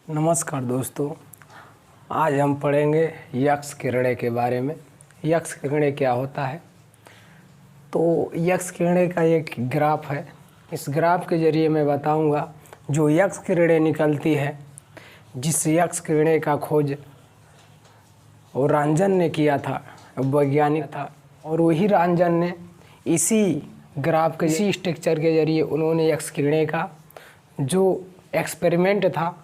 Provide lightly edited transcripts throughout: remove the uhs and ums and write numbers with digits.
नमस्कार दोस्तों, आज हम पढ़ेंगे यक्ष किरणें के बारे में। यक्ष किरणें क्या होता है? तो यक्ष किरणें का एक ग्राफ है। इस ग्राफ के ज़रिए मैं बताऊंगा जो यक्ष किरणें निकलती है, जिस यक्ष किरणें का खोज और रांजन ने किया था, वैज्ञानिक था, और वही रांजन ने इसी ग्राफ के इसी स्ट्रक्चर के ज़रिए उन्होंने यक्ष किरणें का जो एक्सपेरिमेंट था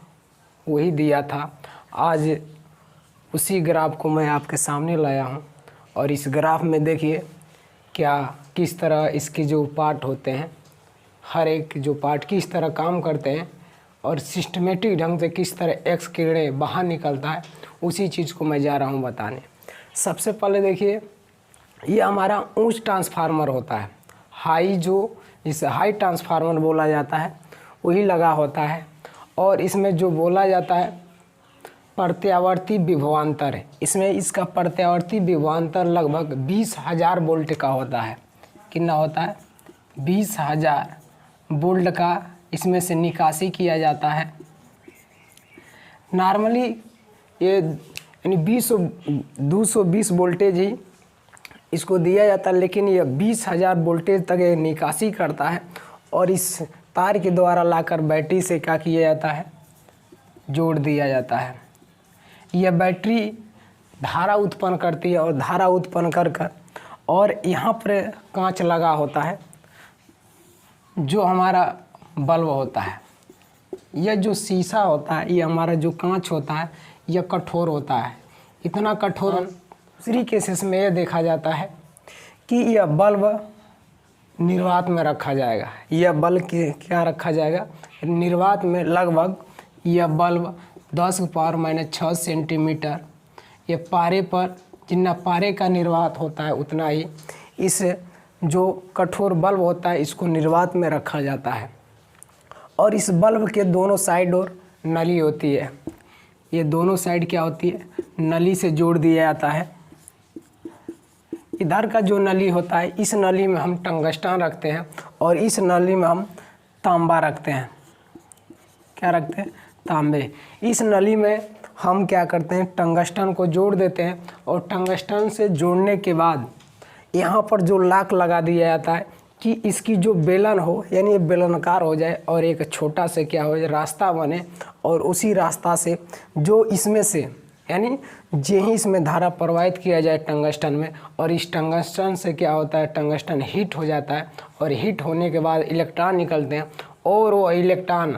वही दिया था। आज उसी ग्राफ को मैं आपके सामने लाया हूं और इस ग्राफ में देखिए क्या किस तरह इसके जो पार्ट होते हैं, हर एक जो पार्ट किस तरह काम करते हैं और सिस्टमेटिक ढंग से किस तरह एक्स किरणें बाहर निकलता है, उसी चीज़ को मैं जा रहा हूं बताने। सबसे पहले देखिए, ये हमारा ऊंच ट्रांसफार्मर होता है। हाई जो जिसे हाई ट्रांसफार्मर बोला जाता है वही लगा होता है, और इसमें जो बोला जाता है प्रत्यावर्ती विभवांतर है। इसमें इसका प्रत्यावर्ती विभवांतर लगभग 20,000 वोल्ट का होता है। कितना होता है? 20,000 वोल्ट का इसमें से निकासी किया जाता है। नॉर्मली ये यानी 220 वोल्टेज ही इसको दिया जाता है, लेकिन ये 20,000 वोल्टेज तक ये निकासी करता है और इस तार के द्वारा लाकर बैटरी से क्या किया जाता है? जोड़ दिया जाता है। यह बैटरी धारा उत्पन्न करती है और धारा उत्पन्न कर और यहाँ पर कांच लगा होता है जो हमारा बल्ब होता है। यह जो शीशा होता है, ये हमारा जो कांच होता है, यह कठोर होता है। इतना कठोर दूसरी केसेस में यह देखा जाता है कि यह बल्ब निर्वात में रखा जाएगा। यह बल्ब क्या रखा जाएगा? निर्वात में। लगभग यह बल्ब 10⁻⁶ सेंटीमीटर ये पारे पर, जितना पारे का निर्वात होता है उतना ही इस जो कठोर बल्ब होता है इसको निर्वात में रखा जाता है। और इस बल्ब के दोनों साइड और नली होती है। ये दोनों साइड क्या होती है? नली से जोड़ दिया जाता है। इधर का जो नली होता है, इस नली में हम टंगस्टन रखते हैं और इस नली में हम तांबा रखते हैं। क्या रखते हैं? तांबे। इस नली में हम क्या करते हैं? टंगस्टन को जोड़ देते हैं और टंगस्टन से जोड़ने के बाद यहाँ पर जो लाक लगा दिया जाता है कि इसकी जो बेलन हो, यानी ये बेलनाकार हो जाए और एक छोटा से क्या हो जाए रास्ता बने, और उसी रास्ता से जो इसमें से यानी जे ही इसमें धारा प्रवाहित किया जाए टंगस्टन में, और इस टंगस्टन से क्या होता है? टंगस्टन हीट हो जाता है और हीट होने के बाद इलेक्ट्रॉन निकलते हैं और वो इलेक्ट्रॉन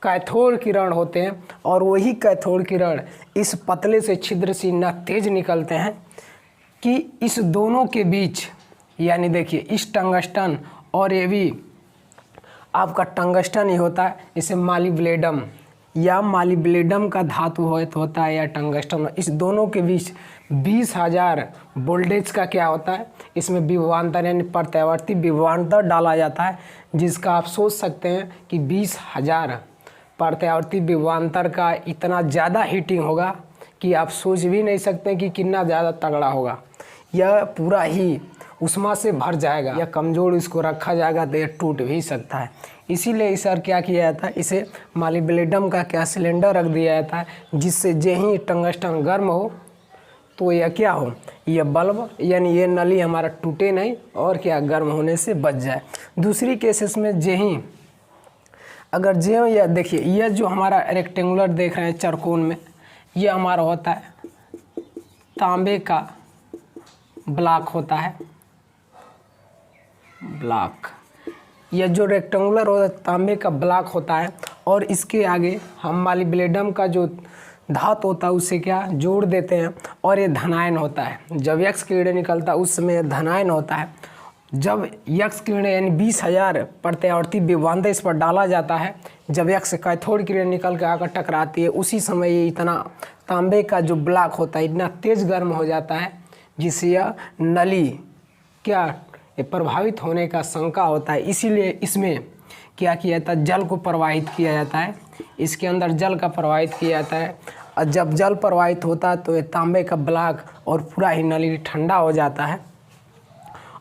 कैथोड किरण होते हैं, और वही कैथोड किरण इस पतले से छिद्र से इतना तेज निकलते हैं कि इस दोनों के बीच, यानी देखिए इस टंगस्टन और ये भी आपका टंगस्टन ही होता है, इसे मॉलिब्डेनम या मॉलिब्डेनम का धातु होता है या टंगस्टन, इस दोनों के बीच 20,000 वोल्टेज का क्या होता है? इसमें विभवांतर यानी प्रत्यावर्ती विभवांतर डाला जाता है, जिसका आप सोच सकते हैं कि 20,000 प्रत्यावर्ती विभवांतर का इतना ज़्यादा हीटिंग होगा कि आप सोच भी नहीं सकते कि कितना ज़्यादा तगड़ा होगा। यह पूरा ही उष्मा से भर जाएगा या कमज़ोर इसको रखा जाएगा तो यह टूट भी सकता है। इसीलिए इस पर क्या किया जाता है? इसे मॉलिब्डेनम का क्या सिलेंडर रख दिया जाता है, जिससे जे ही टंगस्टन गर्म हो तो यह क्या हो? यह बल्ब यानी ये नली हमारा टूटे नहीं और क्या गर्म होने से बच जाए। दूसरी केसेस में जे ही अगर जे यह देखिए, यह जो हमारा रेक्टेंगुलर देख रहे हैं चरकोन में, यह हमारा होता है तांबे का ब्लॉक होता है। ब्लॉक, यह जो रेक्टेंगुलर होता है तांबे का ब्लॉक होता है, और इसके आगे हम मॉलिब्डेनम का जो धातु होता है उससे क्या जोड़ देते हैं, और ये धनायन होता है। जब यक्ष किरणें निकलता है उस समय धनायन होता है। जब यक्ष किरणें यानी 20,000 प्रत्यावर्ती विभवांतर इस पर डाला जाता है, जब यक्ष कैथोड किरण निकल के आकर टकराती है, उसी समय ये इतना तांबे का जो ब्लॉक होता है इतना तेज गर्म हो जाता है, जिससे यह नली क्या प्रभावित होने का शंका होता है। इसीलिए इसमें क्या किया जाता है? जल को प्रवाहित किया जाता है। इसके अंदर जल का प्रवाहित किया जाता है, और जब जल प्रवाहित होता है तो ये तांबे का ब्लॉक और पूरा ही नली ठंडा हो जाता है।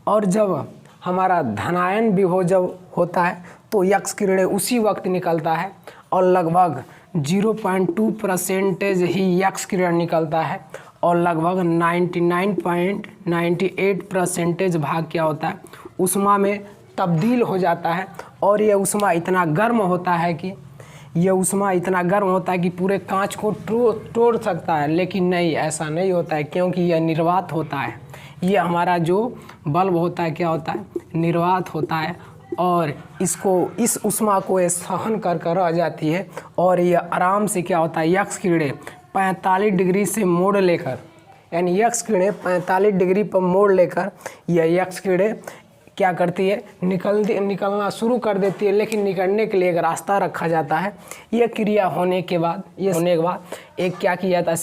और जब हमारा धनायन विभव जब होता है तो यक्ष किरणें उसी वक्त निकलता है, और लगभग 0.2% ही यक्स किरण निकलता है और लगभग 99.98% भाग क्या होता है, ऊष्मा में तब्दील हो जाता है। और ये ऊष्मा इतना गर्म होता है कि पूरे कांच को तोड़ सकता है। लेकिन नहीं, ऐसा नहीं होता है, क्योंकि यह निर्वात होता है। ये हमारा जो बल्ब होता है क्या होता है, निर्वात होता है, और इस ऊष्मा को ये सहन कर रह जाती है। और ये आराम से क्या होता है, यक्स किरणें 45 डिग्री से मोड़ लेकर, यानी यक्स किरणें 45 डिग्री पर मोड़ लेकर यह यक्स किरणें क्या करती है, निकलना शुरू कर देती है। लेकिन निकलने के लिए एक रास्ता रखा जाता है। यह क्रिया होने के बाद एक क्या किया जाता है,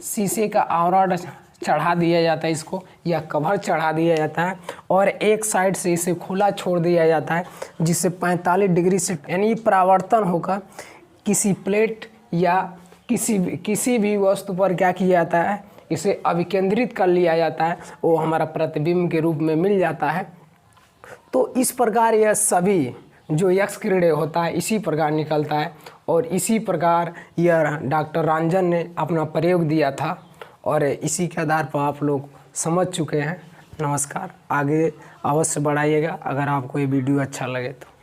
शीशे का आवरण चढ़ा दिया जाता है, इसको या कवर चढ़ा दिया जाता है, और एक साइड से इसे खुला छोड़ दिया जाता है, जिससे 45 डिग्री से यानी परावर्तन होकर किसी प्लेट या किसी भी वस्तु पर क्या किया जाता है, इसे अभिकेंद्रित कर लिया जाता है, वो हमारा प्रतिबिंब के रूप में मिल जाता है। तो इस प्रकार यह सभी जो यक्स किरणें होता है इसी प्रकार निकलता है, और इसी प्रकार यह डॉक्टर रंजन ने अपना प्रयोग दिया था, और इसी के आधार पर आप लोग समझ चुके हैं। नमस्कार, आगे अवश्य बढ़ाइएगा अगर आपको ये वीडियो अच्छा लगे तो।